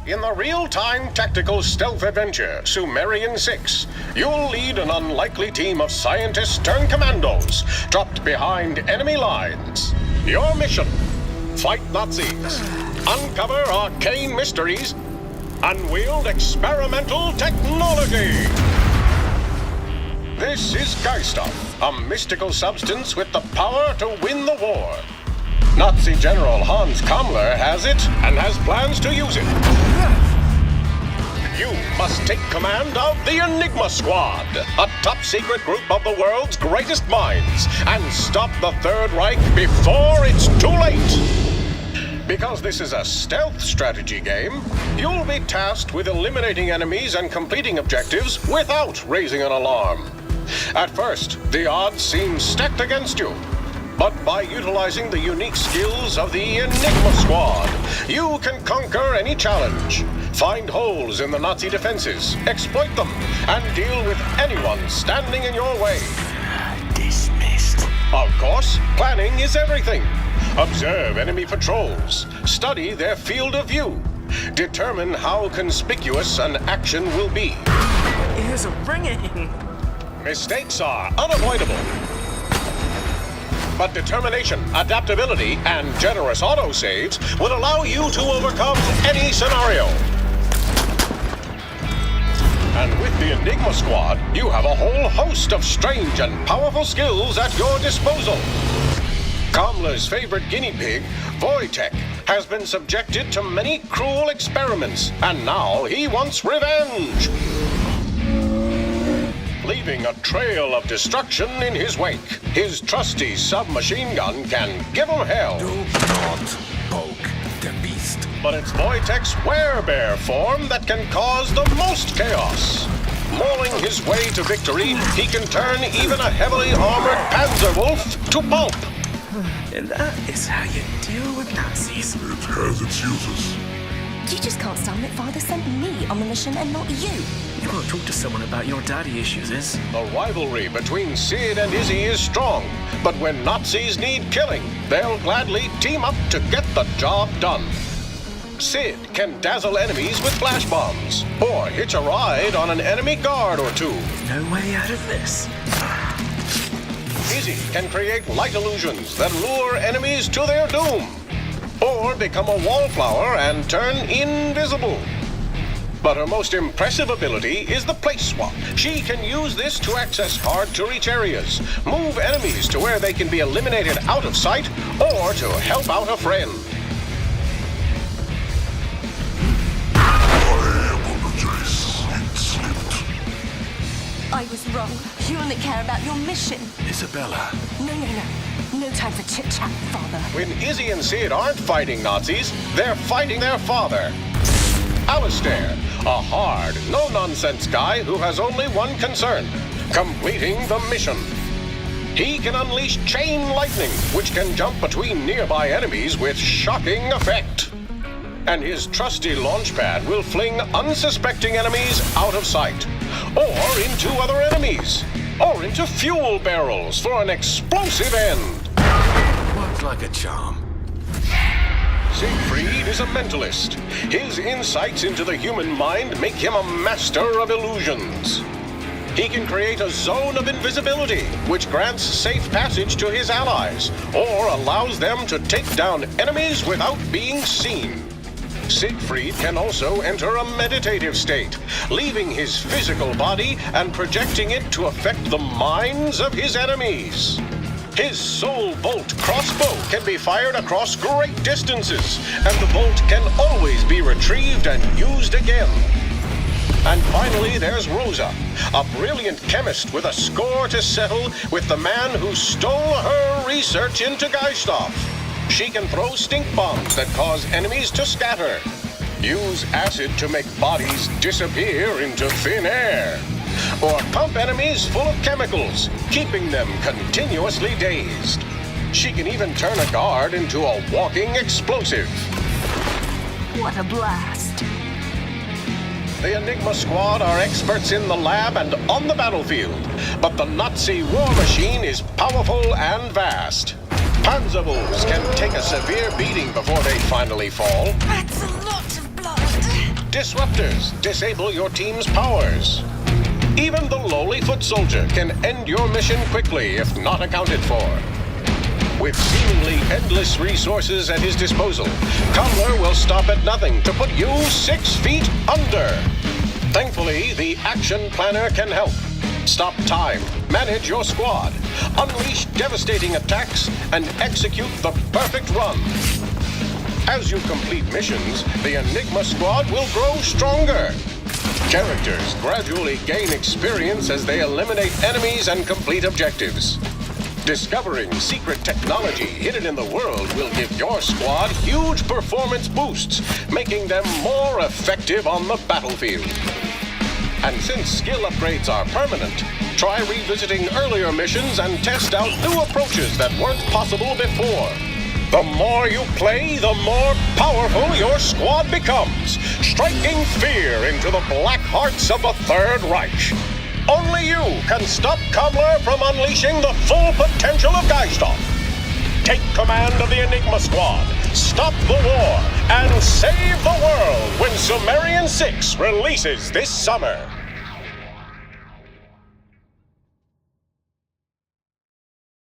In the real-time tactical stealth adventure, Sumerian 6, you'll lead an unlikely team of scientists turned commandos trapped behind enemy lines. Your mission: fight Nazis, uncover arcane mysteries, unwield experimental technology. This is Geiststoff, a mystical substance with the power to win the war. Nazi General Hans Kammler has it and has plans to use it. You must take command of the Enigma Squad, a top-secret group of the world's greatest minds, and stop the Third Reich before it's too late. Because this is a stealth strategy game, you'll be tasked with eliminating enemies and completing objectives without raising an alarm. At first, the odds seem stacked against you. But by utilizing the unique skills of the Enigma Squad, you can conquer any challenge, find holes in the Nazi defenses, exploit them, and deal with anyone standing in your way. Dismissed. Of course, planning is everything. Observe enemy patrols, study their field of view, determine how conspicuous an action will be. Ears are ringing. Mistakes are unavoidable. But determination, adaptability, and generous autosaves will allow you to overcome any scenario. And with the Enigma Squad, you have a whole host of strange and powerful skills at your disposal. Kammler's favorite guinea pig, Wojtek, has been subjected to many cruel experiments, and now he wants revenge. Leaving a trail of destruction in his wake, his trusty submachine gun can give him hell. Do not poke the beast. But it's Wojtek's werebear form that can cause the most chaos. Mauling his way to victory, he can turn even a heavily armored Panzerwolf to pulp. And that is how you deal with Nazis. It has its uses. You just can't stand that Father sent me on the mission and not you. You want to talk to someone about your daddy issues, is? The rivalry between Sid and Izzy is strong, but when Nazis need killing, they'll gladly team up to get the job done. Sid can dazzle enemies with flash bombs, or hitch a ride on an enemy guard or two. No way out of this. Izzy can create light illusions that lure enemies to their doom, or become a wallflower and turn invisible. But her most impressive ability is the place swap. She can use this to access hard-to-reach areas, move enemies to where they can be eliminated out of sight, or to help out a friend. I apologize. It slipped. I was wrong. You only care about your mission. Isabella. No. No time for chit-chat, Father. When Izzy and Sid aren't fighting Nazis, they're fighting their father. Alistair, a hard, no-nonsense guy who has only one concern: completing the mission. He can unleash chain lightning, which can jump between nearby enemies with shocking effect. And his trusty launch pad will fling unsuspecting enemies out of sight, or into other enemies, or into fuel barrels for an explosive end. Works like a charm. Siegfried is a mentalist. His insights into the human mind make him a master of illusions. He can create a zone of invisibility, which grants safe passage to his allies, or allows them to take down enemies without being seen. Siegfried can also enter a meditative state, leaving his physical body and projecting it to affect the minds of his enemies. His Soul Bolt crossbow can be fired across great distances, and the bolt can always be retrieved and used again. And finally, there's Rosa, a brilliant chemist with a score to settle with the man who stole her research into Geiststoff. She can throw stink bombs that cause enemies to scatter, use acid to make bodies disappear into thin air, or pump enemies full of chemicals, keeping them continuously dazed. She can even turn a guard into a walking explosive. What a blast. The Enigma Squad are experts in the lab and on the battlefield, but the Nazi war machine is powerful and vast. Panzerwolves can take a severe beating before they finally fall. That's a lot of blood. Disruptors disable your team's powers. Even the lowly foot soldier can end your mission quickly if not accounted for. With seemingly endless resources at his disposal, Cumler will stop at nothing to put you 6 feet under. Thankfully, the Action Planner can help. Stop time, manage your squad, unleash devastating attacks, and execute the perfect run. As you complete missions, the Enigma squad will grow stronger. Characters gradually gain experience as they eliminate enemies and complete objectives. Discovering secret technology hidden in the world will give your squad huge performance boosts, making them more effective on the battlefield. And since skill upgrades are permanent, try revisiting earlier missions and test out new approaches that weren't possible before. The more you play, the more powerful your squad becomes, striking fear into the black hearts of the Third Reich. Only you can stop Cumler from unleashing the full potential of Geisthoff. Take command of the Enigma Squad, stop the war, and save the world when Sumerian 6 releases this summer.